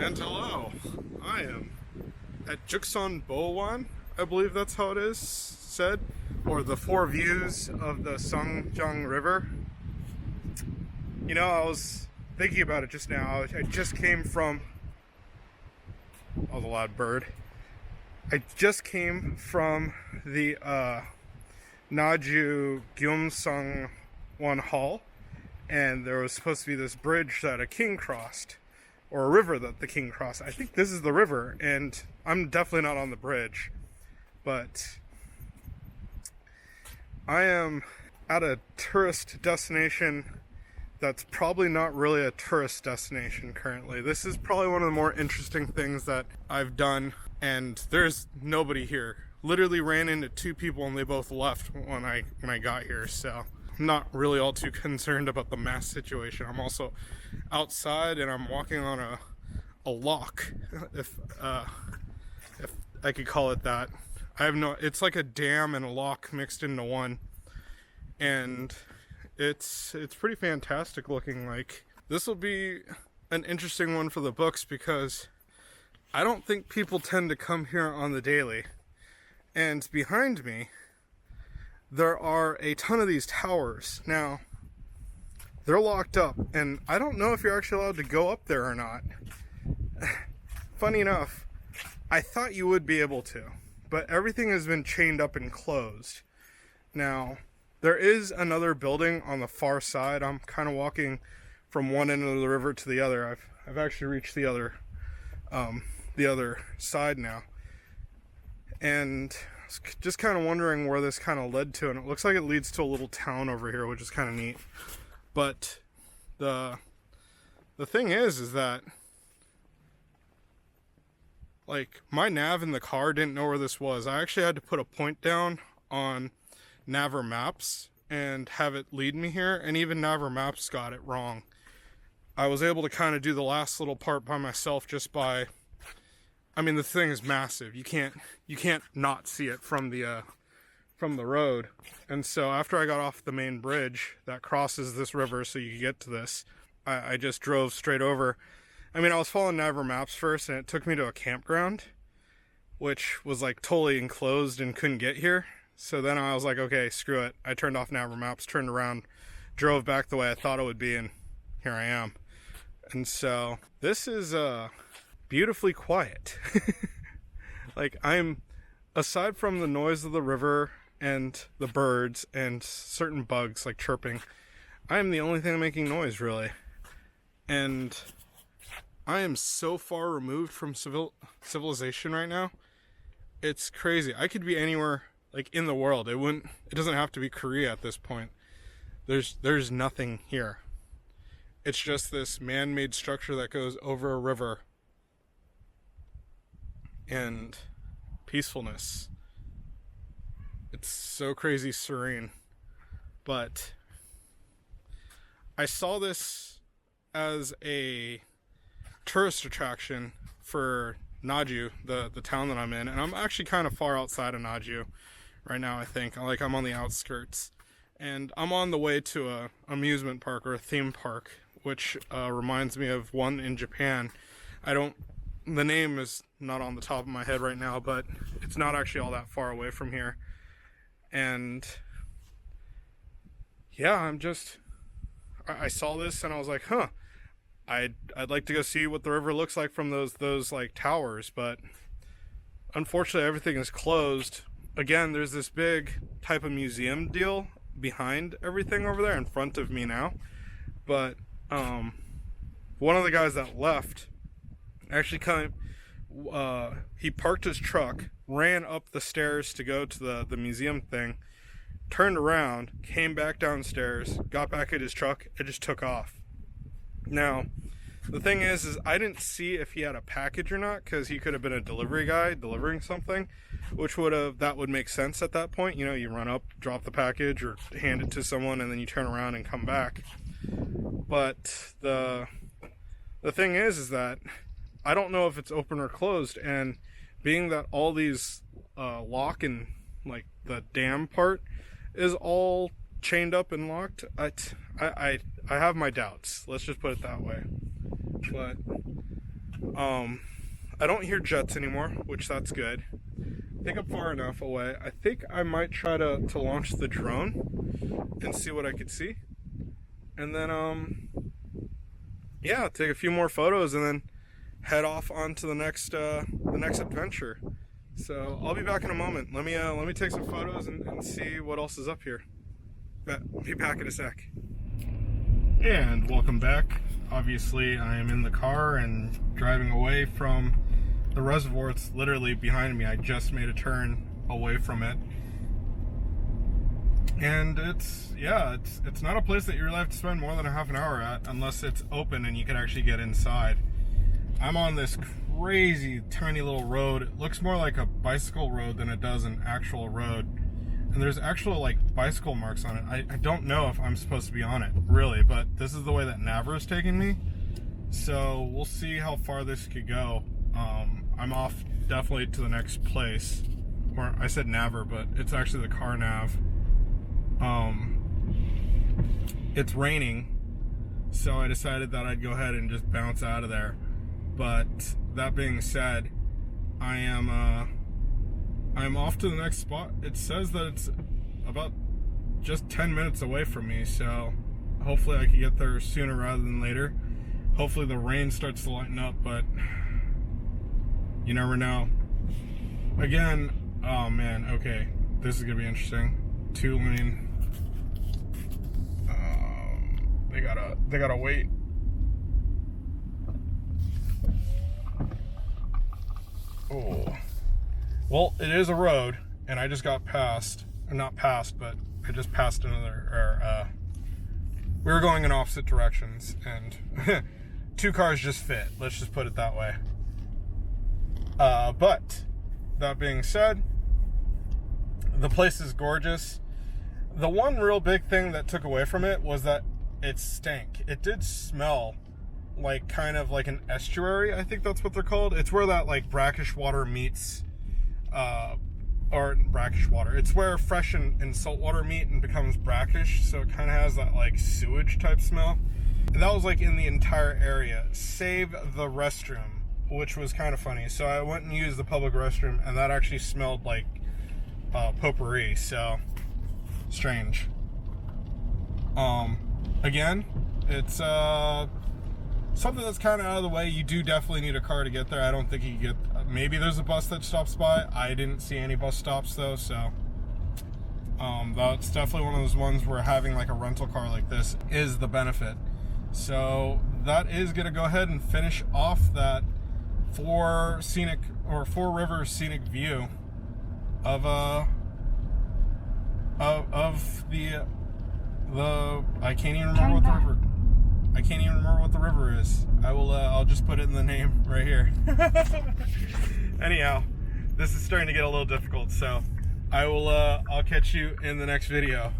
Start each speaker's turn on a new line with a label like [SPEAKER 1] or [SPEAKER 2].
[SPEAKER 1] And hello, I am at Juksan Bojwaan, I believe that's how it is said, or the four views of the Yeongsan River. You know, I was thinking about it just now. I just came from, oh, the loud bird. I just came from the Gyeongsan Hall, and there was supposed to be this bridge that a king crossed, or a river that the king crossed. I think this is the river, and I'm definitely not on the bridge, but I am at a tourist destination that's probably not really a tourist destination currently. This is probably one of the more interesting things that I've done, and there's nobody here. Literally ran into two people and they both left when I got here, so I'm not really all too concerned about the mass situation. I'm also outside and I'm walking on a lock, if I could call it that. It's like a dam and a lock mixed into one, and it's pretty fantastic looking. Like, this will be an interesting one for the books because I don't think people tend to come here on the daily. And behind me, there are a ton of these towers. Now, they're locked up, and I don't know if you're actually allowed to go up there or not. Funny enough, I thought you would be able to, but everything has been chained up and closed. Now, there is another building on the far side. I'm kind of walking from one end of the river to the other. I've actually reached the other side now. And I was just kind of wondering where this kind of led to, and it looks like it leads to a little town over here, which is kind of neat. But the thing is that, like, my nav in the car didn't know where this was. I actually had to put a point down on Naver Maps and have it lead me here, and even Naver Maps got it wrong. I was able to kind of do the last little part by myself just by, I mean, the thing is massive. You can't not see it from the road. And so after I got off the main bridge that crosses this river so you can get to this, I just drove straight over. I mean, I was following Naver Maps first, and it took me to a campground, which was like totally enclosed and couldn't get here. So then I was like, okay, screw it. I turned off Naver Maps, turned around, drove back the way I thought it would be, and here I am. And so this is beautifully quiet. Like, aside from the noise of the river and the birds and certain bugs like chirping, I am the only thing making noise, really. And I am so far removed from civilization right now. It's crazy. I could be anywhere, like, in the world. It doesn't have to be Korea at this point. There's nothing here. It's just this man-made structure that goes over a river. And peacefulness. It's so crazy serene. But I saw this as a tourist attraction for Naju, the town that I'm in, and I'm actually kind of far outside of Naju right now. I think I'm on the outskirts, and I'm on the way to a amusement park or a theme park, which reminds me of one in Japan. The name is not on the top of my head right now, but it's not actually all that far away from here. And yeah, I saw this and I was like, huh, I'd like to go see what the river looks like from those like towers, but unfortunately everything is closed. Again, there's this big type of museum deal behind everything over there in front of me now. But one of the guys that left actually he parked his truck, ran up the stairs to go to the museum thing, turned around, came back downstairs, got back at his truck, and just took off. Now, the thing is I didn't see if he had a package or not, because he could have been a delivery guy delivering something, that would make sense at that point. You know, you run up, drop the package, or hand it to someone, and then you turn around and come back. But the thing is that I don't know if it's open or closed, and being that all these lock and like the dam part is all chained up and locked, I have my doubts. Let's just put it that way. But I don't hear jets anymore, which that's good. I think I'm far enough away. I think I might try to launch the drone and see what I could see. And then, yeah, take a few more photos and then head off on to the next adventure. So I'll be back in a moment. Let me take some photos and see what else is up here. I'll be back in a sec. And welcome back. Obviously, I am in the car and driving away from the reservoir. It's literally behind me. I just made a turn away from it. And it's not a place that you really have to spend more than a half an hour at unless it's open and you can actually get inside. I'm on this crazy tiny little road. It looks more like a bicycle road than it does an actual road. And there's actual like bicycle marks on it. I don't know if I'm supposed to be on it, really, but this is the way that Navra is taking me. So we'll see how far this could go. I'm off definitely to the next place. Or I said Navra, but it's actually the car nav. It's raining, so I decided that I'd go ahead and just bounce out of there. But that being said, I'm off to the next spot. It says that it's about just 10 minutes away from me, so hopefully I can get there sooner rather than later. Hopefully the rain starts to lighten up, but you never know. Again, oh man, okay, this is gonna be interesting. 2-lane. They gotta wait. Oh. Well, it is a road, and I just got past, or not past, but I just passed another, we were going in opposite directions, and two cars just fit, let's just put it that way. But, that being said, the place is gorgeous. The one real big thing that took away from it was that it stank. It did smell like kind of like an estuary, I think that's what they're called. It's where that like brackish water meets, or brackish water. It's where fresh and salt water meet and becomes brackish, so it kind of has that like sewage type smell. And that was like in the entire area, save the restroom, which was kind of funny. So I went and used the public restroom, and that actually smelled like potpourri, so strange. Again, it's something that's kind of out of the way. You do definitely need a car to get there. I don't think you can get, maybe there's a bus that stops by. I didn't see any bus stops though, so that's definitely one of those ones where having like a rental car like this is the benefit. So that is gonna go ahead and finish off that four river scenic view of the I can't even remember what the river. I can't even remember what the river is. I'll just put it in the name right here. Anyhow, this is starting to get a little difficult, so I'll catch you in the next video.